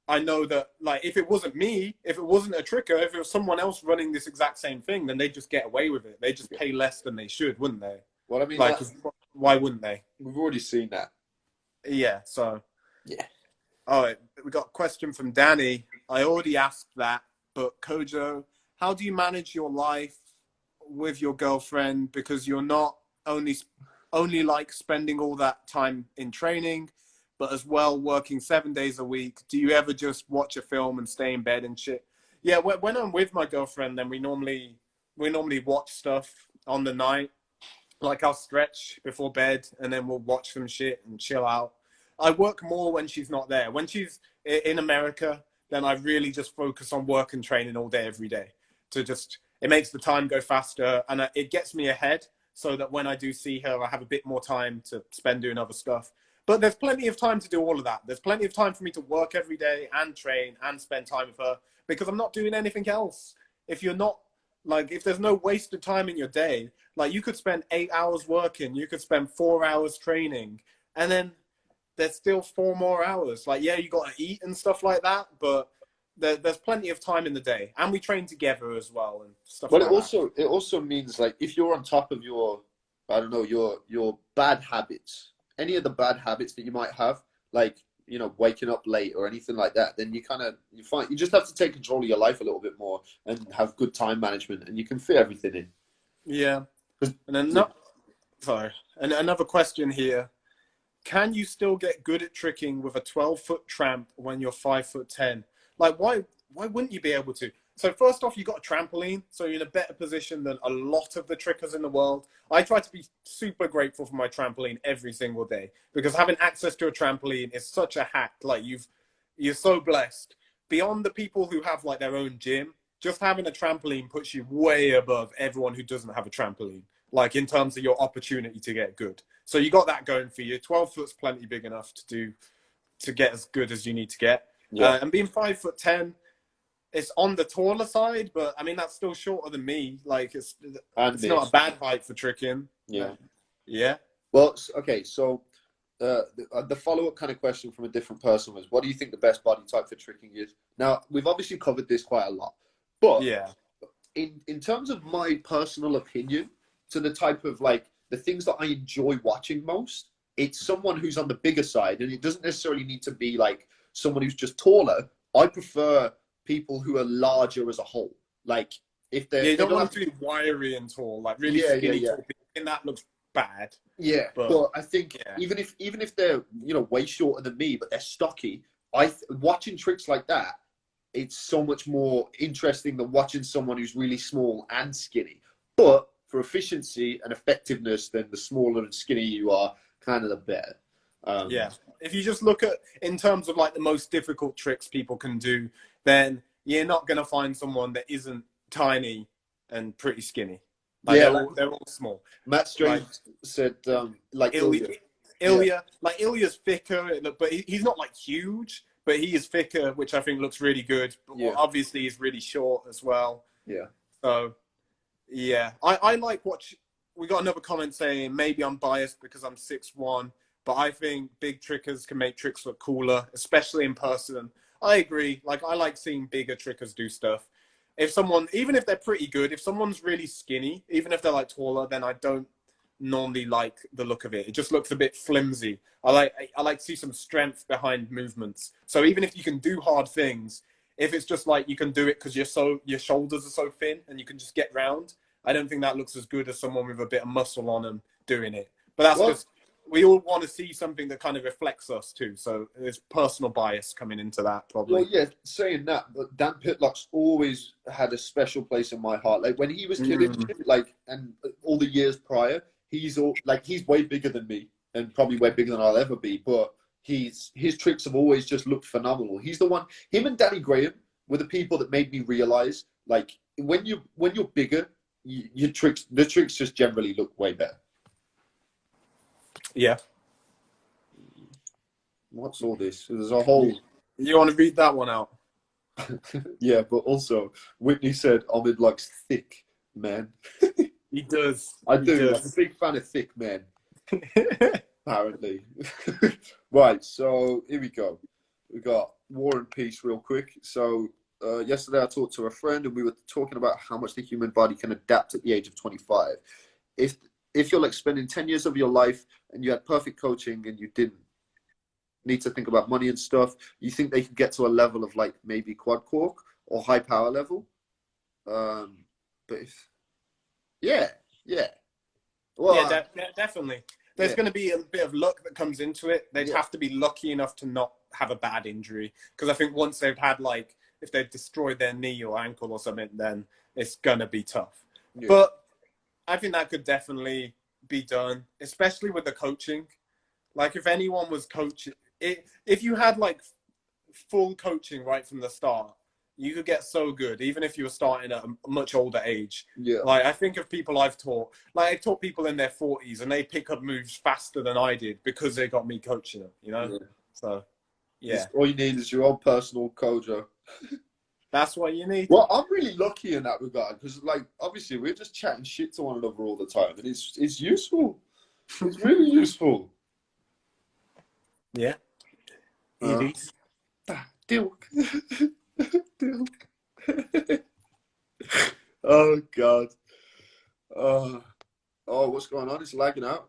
I know that, like, if it wasn't me, if it wasn't a tricker, if it was someone else running this exact same thing, then they'd just get away with it. They'd just pay less than they should, wouldn't they? Well, I mean, like, why wouldn't they? We've already seen that. Yeah, so. Yeah. All right, we got a question from Danny. I already asked that, but Kojo, how do you manage your life with your girlfriend? Because you're not only like spending all that time in training, but as well working 7 days a week. Do you ever just watch a film and stay in bed and shit? Yeah, when I'm with my girlfriend, then we normally watch stuff on the night. Like, I'll stretch before bed and then we'll watch some shit and chill out. I work more when she's not there. When she's in America, then I really just focus on work and training all day, every day. It makes the time go faster and it gets me ahead so that when I do see her, I have a bit more time to spend doing other stuff. But there's plenty of time to do all of that. There's plenty of time for me to work every day and train and spend time with her. because I'm not doing anything else. If you're not, like, if there's no wasted time in your day, like, you could spend 8 hours working, you could spend 4 hours training, and then there's still 4 more hours. Like, yeah, you got to eat and stuff like that, but there's plenty of time in the day, and we train together as well and stuff But like that. it also means, like, if you're on top of your, I don't know, your bad habits, any of the bad habits that you might have, like, you know, waking up late or anything like that, then you you just have to take control of your life a little bit more and have good time management, and you can fit everything in. Yeah. And then and another question here. Can you still get good at tricking with a 12-foot tramp when you're 5'10"? Like, why wouldn't you be able to? So first off, you got a trampoline, so you're in a better position than a lot of the trickers in the world. I try to be super grateful for my trampoline every single day, because having access to a trampoline is such a hack. Like, you're so blessed. Beyond the people who have like their own gym, just having a trampoline puts you way above everyone who doesn't have a trampoline, like in terms of your opportunity to get good. So you got that going for you. 12 foot's plenty big enough to get as good as you need to get. Yeah. And being 5'10", it's on the taller side, but I mean, that's still shorter than me. Like, it's not a bad height for tricking. Yeah. Yeah. Well, okay, so the follow-up kind of question from a different person was, what do you think the best body type for tricking is? Now, we've obviously covered this quite a lot, but yeah, in terms of my personal opinion, to the type of, like, the things that I enjoy watching most, it's someone who's on the bigger side, and it doesn't necessarily need to be like someone who's just taller. I prefer people who are larger as a whole. Like, if they you don't want to be wiry and tall, like really skinny tall people, and that looks bad. Yeah, but I think even if they're, you know, way shorter than me, but they're stocky, watching tricks like that, it's so much more interesting than watching someone who's really small and skinny. But for efficiency and effectiveness, then the smaller and skinny you are, kind of the better. Yeah. If you just look at, in terms of like the most difficult tricks people can do, then you're not going to find someone that isn't tiny and pretty skinny. Like, they're all small. Matt Strange said, like Ilya. Like, Ilya's thicker, but he's not like huge, but he is thicker, which I think looks really good. But obviously, he's really short as well. Yeah. So, yeah, I like we got another comment saying maybe I'm biased because I'm 6'1", but I think big trickers can make tricks look cooler, especially in person. I agree. Like, I like seeing bigger trickers do stuff. If someone, even if they're pretty good, if someone's really skinny, even if they're like taller, then I don't normally like the look of it. It just looks a bit flimsy. I like to see some strength behind movements. So even if you can do hard things, if it's just like you can do it because your shoulders are so thin and you can just get round, I don't think that looks as good as someone with a bit of muscle on them doing it. But that's just, we all want to see something that kind of reflects us too. So there's personal bias coming into that, probably. Well, yeah, saying that, but Dan Pitlock's always had a special place in my heart. Like, when he was killing shit, like, and all the years prior, he's way bigger than me and probably way bigger than I'll ever be. But his tricks have always just looked phenomenal. He's the one. Him and Danny Graham were the people that made me realize, like, when you're bigger, the tricks just generally look way better. Yeah. What's all this? There's a whole. You want to read that one out? Yeah, but also Whitney said Omid likes thick men. He does. I do. I'm a big fan of thick men. Apparently. Right. So here we go. We got War and Peace real quick. So yesterday I talked to a friend and we were talking about how much the human body can adapt at the age of 25. If you're like spending 10 years of your life and you had perfect coaching and you didn't need to think about money and stuff, you think they could get to a level of like maybe quad cork or high power level? But yeah. Well, yeah, definitely. There's going to be a bit of luck that comes into it. They'd have to be lucky enough to not have a bad injury. Because I think once they've had, like, if they've destroyed their knee or ankle or something, then it's going to be tough. Yeah. But I think that could definitely be done, especially with the coaching. Like, if anyone was coaching, if you had, like, full coaching right from the start, you could get so good, even if you were starting at a much older age. Yeah. Like, I think of people I've taught. Like, I've taught people in their 40s, and they pick up moves faster than I did because they got me coaching them, you know? Yeah. So, yeah. All you need is your own personal Kojo. That's what you need. Well, I'm really lucky in that regard because, like, obviously, we're just chatting shit to one another all the time, and it's useful. It's really useful. Yeah, it is. Deal. Deal. Oh God. Oh, what's going on? It's lagging out.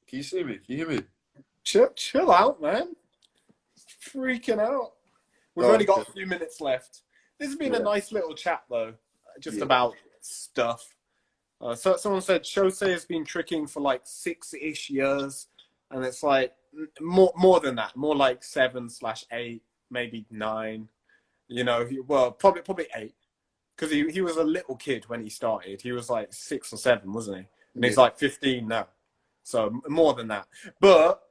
Can you see me? Can you hear me? Chill out, man. Freaking out. We've only got a few minutes left. This has been a nice little chat, though, just about stuff. So someone said Shosei has been tricking for like 6-ish years, and it's like more than that, more like 7/8, maybe 9. You know, well, probably 8, because he was a little kid when he started. He was like 6 or 7, wasn't he? And he's like 15 now, so more than that. But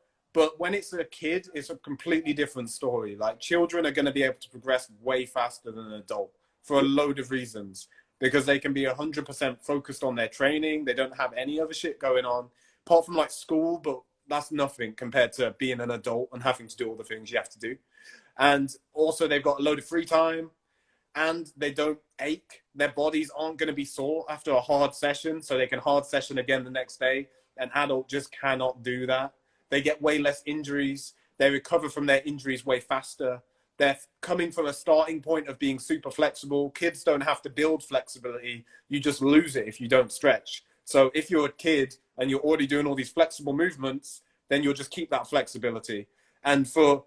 when it's a kid, it's a completely different story. Like, children are going to be able to progress way faster than an adult for a load of reasons, because they can be 100% focused on their training. They don't have any other shit going on, apart from like school, but that's nothing compared to being an adult and having to do all the things you have to do. And also they've got a load of free time, and they don't ache. Their bodies aren't going to be sore after a hard session, so they can hard session again the next day. An adult just cannot do that. They get way less injuries. They recover from their injuries way faster. They're coming from a starting point of being super flexible. Kids don't have to build flexibility. You just lose it if you don't stretch. So if you're a kid and you're already doing all these flexible movements, then you'll just keep that flexibility. And for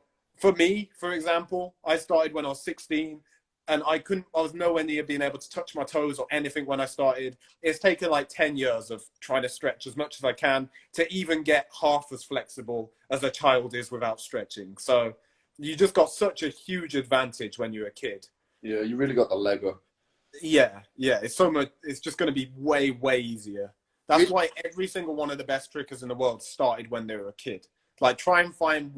me, for example, I started when I was 16, and I was nowhere near being able to touch my toes or anything when I started. It's taken like 10 years of trying to stretch as much as I can to even get half as flexible as a child is without stretching. So you just got such a huge advantage when you're a kid. Yeah, you really got the leg up. Yeah. It's so much. It's just going to be way easier. That's why every single one of the best trickers in the world started when they were a kid. Like, try and find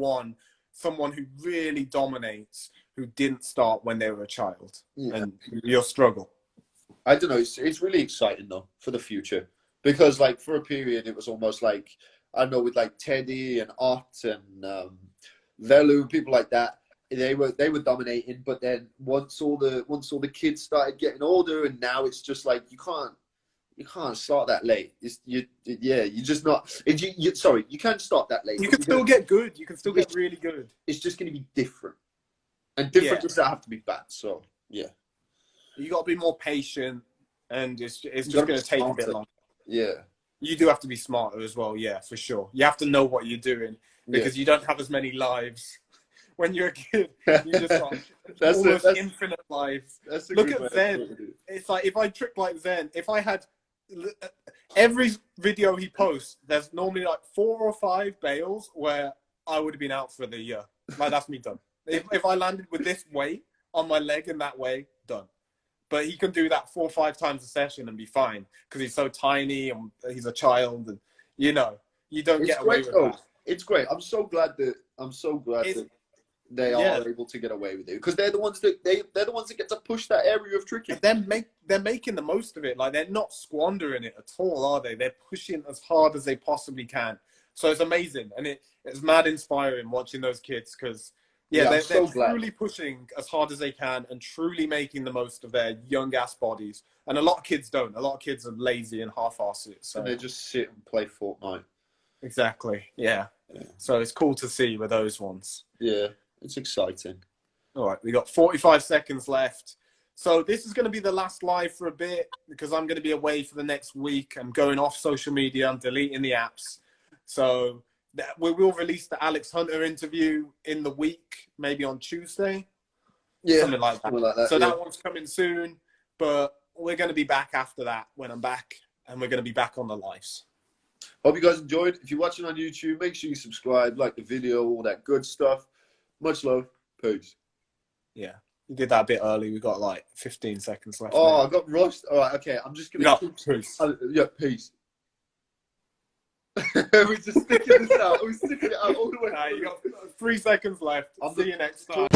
someone who really dominates who didn't start when they were a child, and you'll struggle. I don't know. It's really exciting though for the future, because like for a period it was almost like, I don't know, with like Teddy and Ott and Velu and people like that, they were dominating. But then once all the kids started getting older, and now it's just like you can't start that late. You're just not. Sorry, you can't start that late. You can still get good. You can still get really good. It's just going to be different, and different doesn't have to be bad. So yeah, you got to be more patient, and it's just going to take a bit longer. Yeah, you do have to be smarter as well. Yeah, for sure. You have to know what you're doing, because you don't have as many lives. When you're a kid, you just got almost infinite lives. Look at Zen. It's like, if I trick like Zen, if I had every video he posts, there's normally like 4 or 5 bails where I would have been out for the year. Like, that's me done. If I landed with this weight on my leg in that way, done. But he can do that 4 or 5 times a session and be fine, because he's so tiny and he's a child, and you don't get away with that. It's great. I'm so glad that they are able to get away with it, because they're the ones that get to push that area of tricking. They're making the most of it. Like, they're not squandering it at all, are they? They're pushing as hard as they possibly can. So it's amazing, and it's mad inspiring watching those kids, because they're truly pushing as hard as they can and truly making the most of their young ass bodies. And a lot of kids don't. A lot of kids are lazy and half-ass it. So. And they just sit and play Fortnite. Exactly. Yeah. So it's cool to see with those ones. Yeah. It's exciting. All right, we got 45 seconds left. So this is going to be the last live for a bit, because I'm going to be away for the next week. I'm going off social media. I'm deleting the apps. So we will release the Alex Hunter interview in the week, maybe on Tuesday. Yeah, something like that. So that one's coming soon, but we're going to be back after that when I'm back, and we're going to be back on the lives. Hope you guys enjoyed. If you're watching on YouTube, make sure you subscribe, like the video, all that good stuff. Much love. Peace. Yeah. You did that a bit early. We got like 15 seconds left. Oh, I got rushed. All right, okay. I'm just going to... Peace. Peace. We're just sticking this out. We're sticking it out all the way. You got 3 seconds left. I'll see you next time.